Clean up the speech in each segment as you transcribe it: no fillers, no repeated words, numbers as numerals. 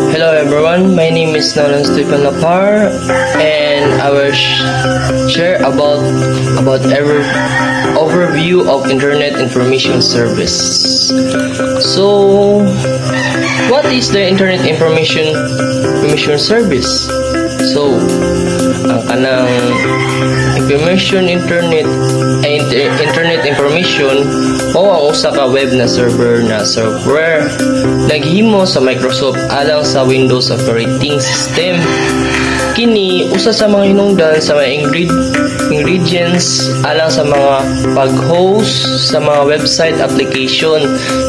Hello everyone, my name is Nolan Stephen Lapar and I will share about every overview of Internet Information Service. So, what is the Internet Information Service? So, ang kanang internet information o ang usa ka web na server na software naghimo sa Microsoft alang sa Windows operating system. Kini usa sa mga hinungdan sa mga ingredients alang sa mga pag-host sa mga website application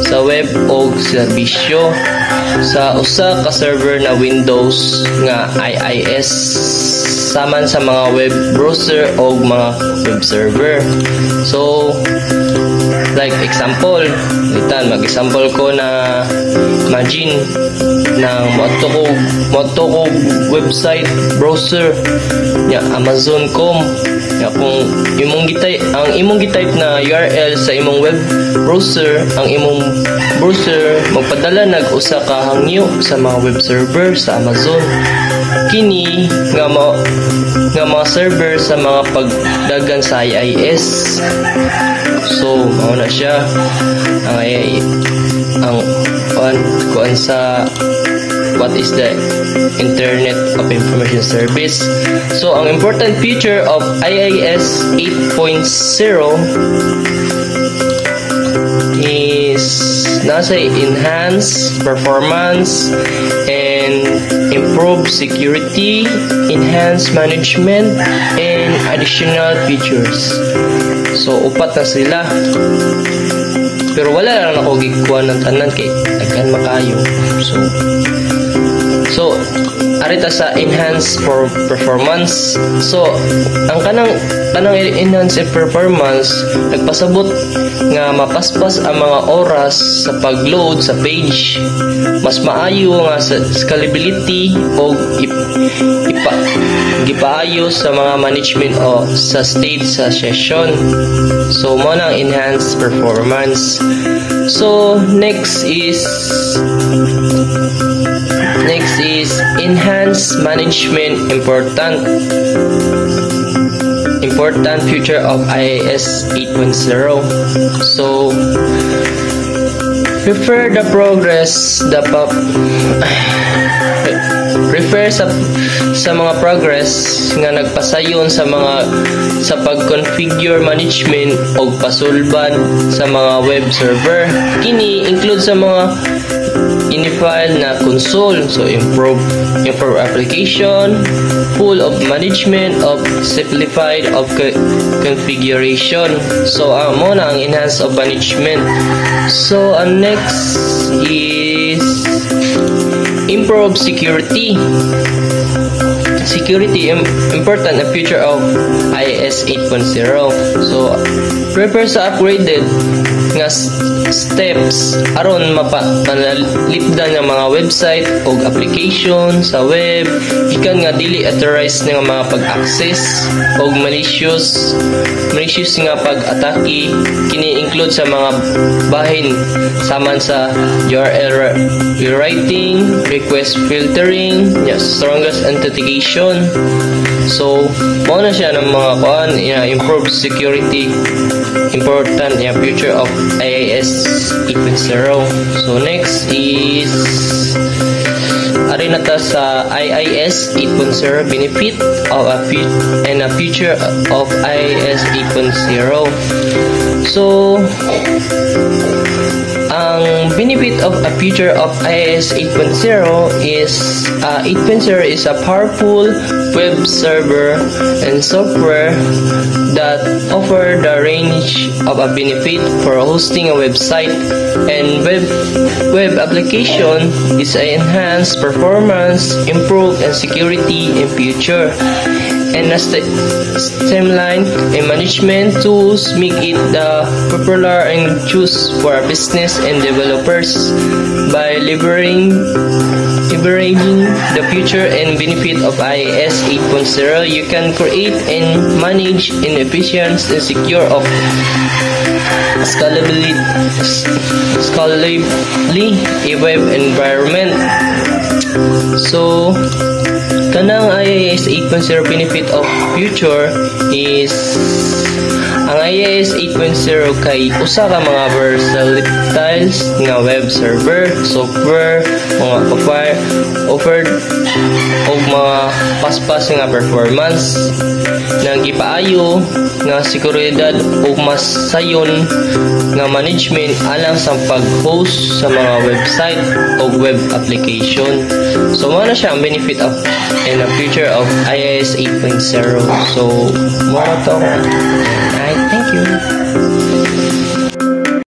sa web o serbisyo sa usa ka server na Windows nga IIS saman sa mga web browser o mga web server. So, like example, mag-example ko na imagine ng moto ko website browser nya Amazon.com nya kung ang imong gitype na URL sa imong web browser, ang imong browser magpadala nag-usa ka hangyo sa mga web server sa Amazon. Kini nga mga server sa mga pagdagan sa IIS. So, mao na siya kuan sa what is the Internet of Information Service. So, ang important feature of IIS 8.0 is nasa enhance performance and improve security, enhance management, and additional features. So, upat na sila. Pero wala lang ako gikuha ng tanan kay agkan makayo. So, arita sa enhance for performance. So, ang kanang enhance performance nagpasabot nga mapaspas ang mga oras sa pag-load sa page. Mas maayo nga sa scalability o gipaayo sa mga management o sa state sa session. So, mo nang enhance performance. So, next is enhance management. Important feature of IIS 8.0. So, refer sa mga progress nga nagpasayon sa pag-configure management o pasulban sa mga web server. Kini include sa mga in-file na console. So, improve application, full of management of simplified of configuration. So, mo na ang enhance of management. So, next is improve security. Security important a feature of IIS 8.0. So, prepare sa upgraded nga steps aron mapanalipdan ng mga website o application sa web ikan nga dili authorized nga mga pag-access o malicious nga pag-atake. Kini include sa mga bahin saman sa URL rewriting, request filtering, strongest authentication. So, mao na siya ng mga improve security important feature of IIS 8.0. So, next is arinata sa IIS 8.0 benefit of a feature of IIS 8.0. So, ang benefit of a feature of IIS 8.0 is 8.0 is a powerful web server and software that offer the range of a benefit for hosting a website and web application is enhanced performance, improved and security in future. And streamline and management tools make it the popular and choose for business and developers. By leveraging the future and benefit of IIS 8.0, you can create and manage an efficient and secure of scalably a web environment. So kanang IIS 8.0 benefit of future is ang IIS 8.0 kay usa ka mga versatile nga web server, software, mga offered og mga paspas nga performance nga gipaayo nga seguridad ug mas sayon nga management alang sa pag-host sa mga website o web application. So mo na siya ang benefit of and the future of IIS 8.0. So mo to. Alright, thank you.